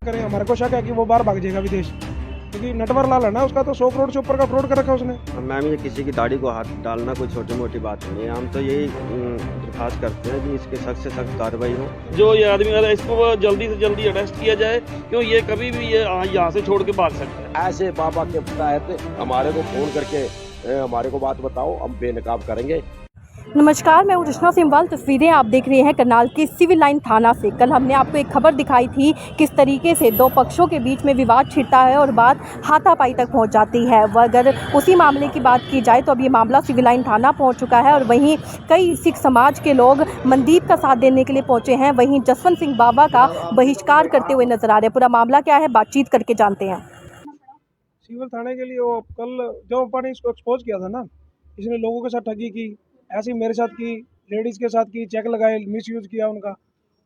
करें, हमारे को शक है कि वो बाहर भाग जाएगा विदेश, क्योंकि नटवर लाल है ना, उसका तो 100 करोड़ से ऊपर का फ्रॉड कर रखा है उसने। मैम, ये किसी की दाढ़ी को हाथ डालना कोई छोटी मोटी बात नहीं है। हम तो यही दरख्वास्त करते हैं कि इसके सख्त से सख्त कार्रवाई हो। जो ये आदमी है इसको जल्दी से जल्दी अरेस्ट किया जाए, क्यों ये कभी भी ये यहाँ से छोड़ के भाग सकता है। ऐसे बाबा के तहत हमारे को फोन करके हमारे को बात बताओ, हम बेनकाब करेंगे। नमस्कार, मैं हूँ रचना सिमवाल। तस्वीरें आप देख रहे हैं करनाल के सिविल लाइन थाना से। कल हमने आपको एक खबर दिखाई थी किस तरीके से दो पक्षों के बीच में विवाद छिड़ता है और बात हाथापाई तक पहुँच जाती है। वह अगर उसी मामले की बात की जाए तो अब ये मामला सिविल लाइन थाना पहुँच चुका है और वहीं कई सिख समाज के लोग मनदीप का साथ देने के लिए पहुँचे हैं। वहीं जसवंत सिंह बाबा का बहिष्कार करते हुए नजर आ रहे हैं। पूरा मामला क्या है, बातचीत करके जानते हैं। सिविल थाने के लिए वो कल जो अपन इसको एक्सपोज किया था ना, इसने लोगों के साथ ठगी की, ऐसे ही मेरे साथ की, लेडीज़ के साथ की, चेक लगाए, मिस यूज़ किया उनका,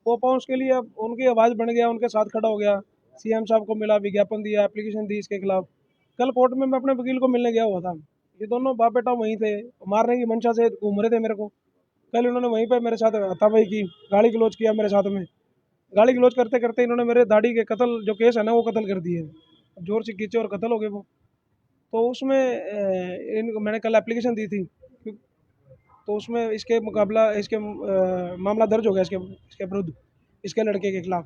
वो अपन उसके लिए अब उनकी आवाज़ बन गया, उनके साथ खड़ा हो गया। सीएम साहब को मिला, विज्ञापन दिया, एप्लीकेशन दी इसके खिलाफ। कल कोर्ट में मैं अपने वकील को मिलने गया हुआ था। ये दोनों बाप बेटा वहीं थे, मारने की मंशा से घूम रहे थे मेरे को। कल इन्होंने वहीं पर मेरे साथ हाथापाई की, गाली गलौज किया मेरे साथ में। गाली गलौज करते करते इन्होंने मेरे दाढ़ी के कत्ल जो केस है ना, वो कत्ल कर दिए। जोर से खींचे और कत्ल हो गए वो। तो उसमें इनको मैंने कल एप्लीकेशन दी थी, तो उसमें इसके मुकाबला मामला दर्ज हो गया इसके विरुद्ध, इसके लड़के के खिलाफ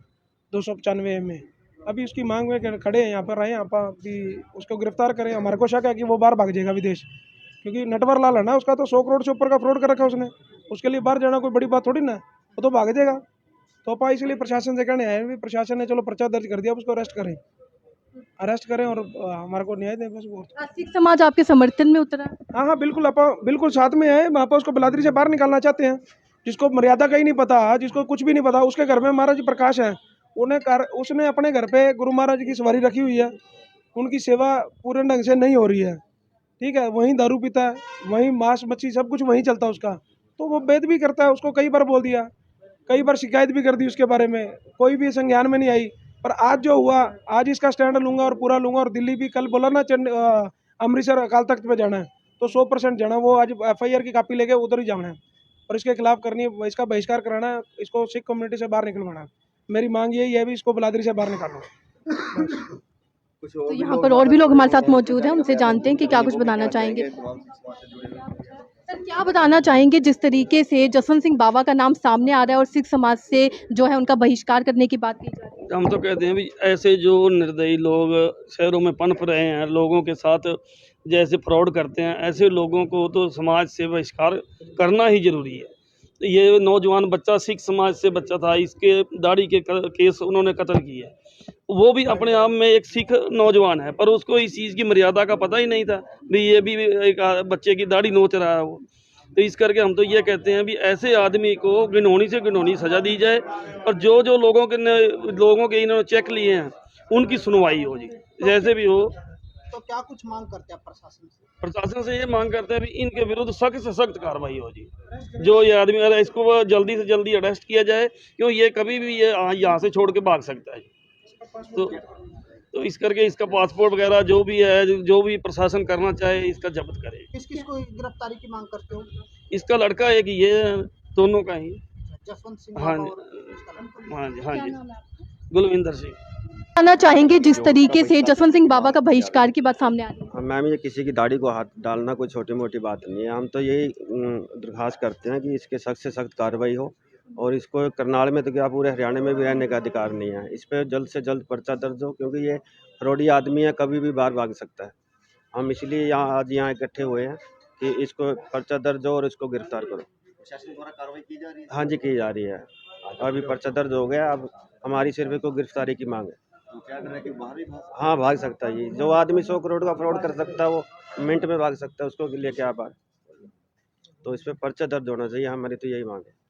295 में। अभी उसकी मांग में खड़े हैं, यहाँ पर रहे, यहाँ पर भी उसको गिरफ्तार करें। हमारे को शक है कि वो बाहर भाग जाएगा विदेश, क्योंकि नटवर लाल है ना, उसका तो 100 करोड़ से ऊपर का फ्रॉड कर रखा है उसने। उसके लिए बाहर जाना कोई बड़ी बात थोड़ी ना, वो तो भाग जाएगा। तो अपन इसलिए प्रशासन से कहने आए, प्रशासन ने चलो पर्चा दर्ज कर दिया, अब उसको अरेस्ट करें और हमारे को न्याय दें, बस वो। सिख समाज आपके समर्थन में उतरा है? हाँ हाँ, बिल्कुल, आप बिल्कुल साथ में है। वहाँ पर उसको बिलादरी से बाहर निकालना चाहते हैं। जिसको मर्यादा का ही नहीं पता, जिसको कुछ भी नहीं पता, उसके घर में महाराज प्रकाश है। उसने अपने घर पे गुरु महाराज की सवारी रखी हुई है, उनकी सेवा पूरे ढंग से नहीं हो रही है, ठीक है। वहीं दारू पीता है, वहीं मांस मच्छी सब कुछ वहीं चलता है उसका। तो वो वेद भी करता है, उसको कई बार बोल दिया, कई बार शिकायत भी कर दी उसके बारे में, कोई भी संज्ञान में नहीं आई। पर आज जो हुआ, आज इसका स्टैंड लूंगा और पूरा लूंगा। और दिल्ली भी कल बोला ना, अमृतसर अकाल तख्त पे जाना है, तो 100% जाना। वो आज FIR की कॉपी लेके उधर ही जाना है और इसके खिलाफ करनी है, इसका बहिष्कार कराना है, इसको सिख कम्युनिटी से बाहर निकलवाना है। मेरी मांग यही है भी, इसको बिलादरी से बाहर निकालो। तो यहाँ पर और भी लोग हमारे साथ मौजूद हैं, उनसे जानते हैं कि क्या कुछ बताना चाहेंगे। सर, क्या बताना चाहेंगे जिस तरीके से जसवंत सिंह बाबा का नाम सामने आ रहा है और सिख समाज से जो है उनका बहिष्कार करने की बात की जा रही है? हम तो कहते हैं भी ऐसे जो निर्दयी लोग शहरों में पनप रहे हैं, लोगों के साथ जैसे फ्रॉड करते हैं, ऐसे लोगों को तो समाज से बहिष्कार करना ही जरूरी है। तो ये नौजवान बच्चा सिख समाज से बच्चा था, इसके दाढ़ी के केस उन्होंने कत्ल किए। वो भी अपने आप में एक सिख नौजवान है, पर उसको इस चीज़ की मर्यादा का पता ही नहीं था भी ये भी एक बच्चे की दाढ़ी नोच रहा है वो। तो इस करके हम तो ये कहते हैं भी ऐसे आदमी को घिनौनी से घिनौनी सज़ा दी जाए और जो जो लोगों के इन्होंने चेक लिए हैं उनकी सुनवाई हो जी, जैसे भी हो। तो क्या कुछ मांग करते हैं प्रशासन से? प्रशासन से ये मांग करते हैं भी इनके विरुद्ध सख्त से सख्त कार्रवाई हो जी। जो ये आदमी है इसको जल्दी से जल्दी अरेस्ट किया जाए, क्यों ये कभी भी ये यहाँ से छोड़ के भाग सकता है। तो इस करके इसका पासपोर्ट वगैरह जो भी है, जो भी प्रशासन करना चाहे इसका जब्त करे। किस किस को गिरफ्तारी की मांग करते हो? इसका लड़का एक ये है, दोनों का ही। जसवंत सिंह हाँ बाबा जी, और इसका लड़का। हाँ जी, हाँ जी, गुलविंदर सिंह। बताना चाहेंगे जिस तरीके से जसवंत सिंह बाबा का बहिष्कार की बात सामने आ रही है? मैम, ये किसी की दाढ़ी को हाथ डालना कोई छोटी मोटी बात नहीं है। हम तो यही दरख्वास्त करते हैं कि इसके सख्त से सख्त कार्रवाई हो। और इसको करनाल में तो क्या पूरे हरियाणा में भी रहने का अधिकार नहीं है। इस पर जल्द से जल्द पर्चा दर्ज हो, क्योंकि ये फ्रॉडी आदमी है, कभी भी बाहर भाग सकता है। हम इसलिए आज यहाँ इकट्ठे हुए हैं कि इसको पर्चा दर्ज हो और इसको गिरफ्तार करो। प्रशासन द्वारा कार्रवाई की जा रही है? हाँ जी, की जा रही है। अभी पर्चा दर्ज हो गया, अब हमारी सिर्फ को गिरफ्तारी की मांग है। तो क्या कर रहे हैं कि बाहर ही हाँ, भाग सकता है। ये जो आदमी 100 करोड़ का फ्रॉड कर सकता है वो मिनट में भाग सकता है, उसको लिए क्या बात। तो इस पर पर्चा दर्ज होना चाहिए, हमारी तो यही मांग है।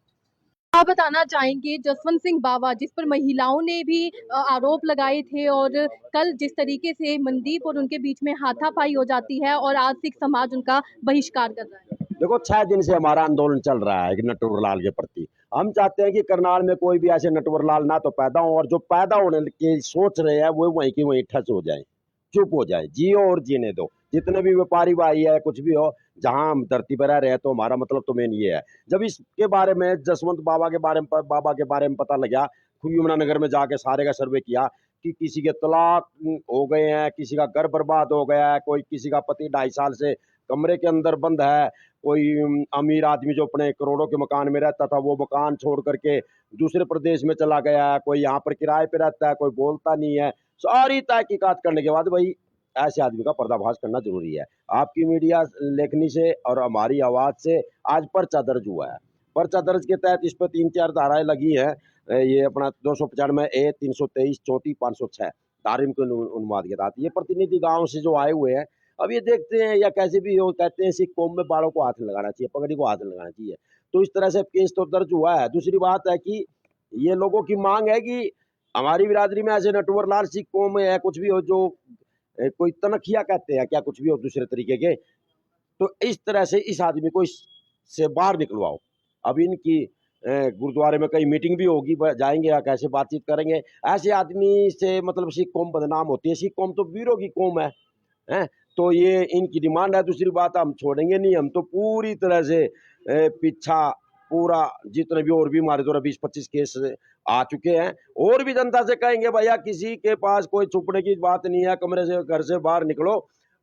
आप बताना चाहेंगे जसवंत सिंह बाबा जिस पर महिलाओं ने भी आरोप लगाए थे और कल जिस तरीके से मनदीप और उनके बीच में हाथापाई हो जाती है और आज सिख समाज उनका बहिष्कार कर रहा है? देखो, 6 दिन से हमारा आंदोलन चल रहा है नटवर लाल के प्रति। हम चाहते हैं कि करनाल में कोई भी ऐसे नटवर लाल ना तो पैदा हो, और जो पैदा होने की सोच रहे हैं वो वहीं की वहीं ठस हो जाए, चुप हो जाए, जियो और जीने दो। जितने भी व्यापारी भाई है, कुछ भी हो, जहां हम धरती पर रह रहे हैं, तो हमारा मतलब तो मेन ये है। जब इसके बारे में जसवंत बाबा के बारे में पता लगा, यमुनानगर में जाके सारे का सर्वे किया, कि किसी के तलाक हो गए हैं, किसी का घर बर्बाद हो गया है, कोई किसी का पति 2.5 साल से कमरे के अंदर बंद है, कोई अमीर आदमी जो अपने करोड़ों के मकान में रहता था वो मकान छोड़ करके दूसरे प्रदेश में चला गया है, कोई यहाँ पर किराए पे रहता है, कोई बोलता नहीं है। सारी तहकीकात करने के बाद भाई ऐसे आदमी का पर्दाफाश करना जरूरी है। आपकी मीडिया लेखनी से और हमारी आवाज़ से आज पर्चा दर्ज हुआ है। पर्चा दर्ज के तहत इस पर 3-4 धाराएं लगी हैं। ये अपना 295A, 323, 34, 506 धार्मिक उन्माद के तहत ये प्रतिनिधि गांव से जो आए हुए हैं। अब ये देखते हैं या कैसे भी हो, कहते हैं सिख कौम में बालों को हाथ नहीं लगाना चाहिए, पगड़ी को हाथ नहीं लगाना चाहिए। तो इस तरह से केस तो दर्ज हुआ है। दूसरी बात है कि ये लोगों की मांग है कि हमारी बिरादरी में ऐसे नटवर लाल सिख कौम में है कुछ भी हो जो कोई तनखिया कहते हैं क्या, कुछ भी हो दूसरे तरीके के, तो इस तरह से इस आदमी को से बाहर निकलवाओ। अब इनकी गुरुद्वारे में कहीं मीटिंग भी होगी, जाएंगे या कैसे बातचीत करेंगे। ऐसे आदमी से मतलब सिख कौम बदनाम होती है। सिख कौम तो वीरों की कौम है, हैं? तो ये इनकी डिमांड है। दूसरी बात हम छोड़ेंगे नहीं, हम तो पूरी तरह से पीछा पूरा जितने भी और भी हमारे द्वारा 20-25 केस आ चुके हैं। और भी जनता से कहेंगे भैया किसी के पास कोई छुपने की बात नहीं है, कमरे से घर से बाहर निकलो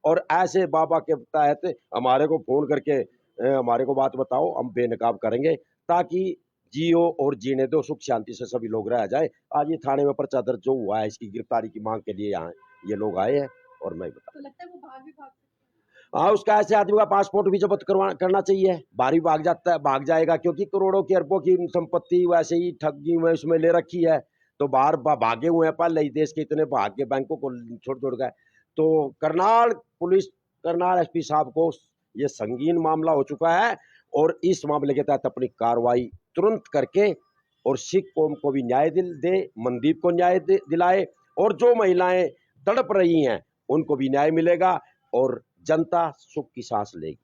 और ऐसे बाबा के तहत हमारे को फ़ोन करके हमारे को बात बताओ, हम बेनकाब करेंगे ताकि जियो और जीने दो, सुख शांति से सभी लोग रह जाए। आज ये थाने में पर्चा दर्ज जो हुआ है इसकी गिरफ्तारी की मांग के लिए यहाँ ये लोग आए हैं और मैं बता तो लगता है वो बाहर भी भाग हाँ, उसका ऐसे आदमी का पासपोर्ट भी जब्त करना चाहिए। बाहर ही भाग जाता है, भाग जाएगा क्योंकि करोड़ों की अरबों की संपत्ति वैसे ही ठगी में उसमें ले रखी है। तो बाहर भागे हुए हैं, पहले ही देश के इतने भाग के बैंकों को छोड़ गए। तो करनाल पुलिस, करनाल एसपी साहब को ये संगीन मामला हो चुका है और इस मामले के तहत अपनी कार्रवाई तुरंत करके और सिख कौम को भी न्याय दे, मनदीप को न्याय दिलाए और जो महिलाएं तड़प रही हैं उनको भी न्याय मिलेगा और जनता सुख की सांस लेगी।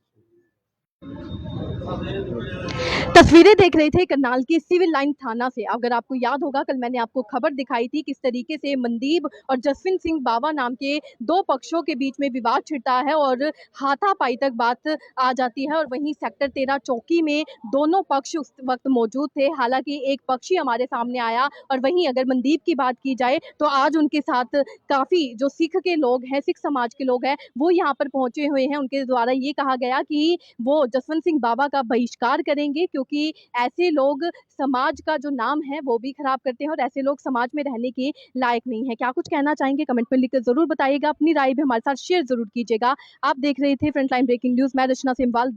तस्वीरें देख रहे थे करनाल की सिविल लाइन थाना से। अगर आपको याद होगा कल मैंने आपको खबर दिखाई थी किस तरीके से मनदीप और जसविंत सिंह बावा नाम के दो पक्षों के बीच में विवाद छिड़ता है और हाथापाई तक बात आ जाती है। और वहीं सेक्टर 13 चौकी में दोनों पक्ष उस वक्त मौजूद थे। हालांकि एक पक्ष ही हमारे सामने आया और वहीं अगर मनदीप की बात की जाए तो आज उनके साथ काफ़ी जो सिख के लोग हैं, सिख समाज के लोग हैं, वो यहाँ पर पहुंचे हुए हैं। उनके द्वारा ये कहा गया कि वो जसवंत सिंह बावा का बहिष्कार करेंगे क्योंकि ऐसे लोग समाज का जो नाम है वो भी खराब करते हैं और ऐसे लोग समाज में रहने के लायक नहीं है। क्या कुछ कहना चाहेंगे कमेंट में लिखकर जरूर बताइएगा। अपनी राय भी हमारे साथ शेयर जरूर कीजिएगा। आप देख रहे थे फ्रंटलाइन ब्रेकिंग न्यूज। मैं रचना सिमवाल।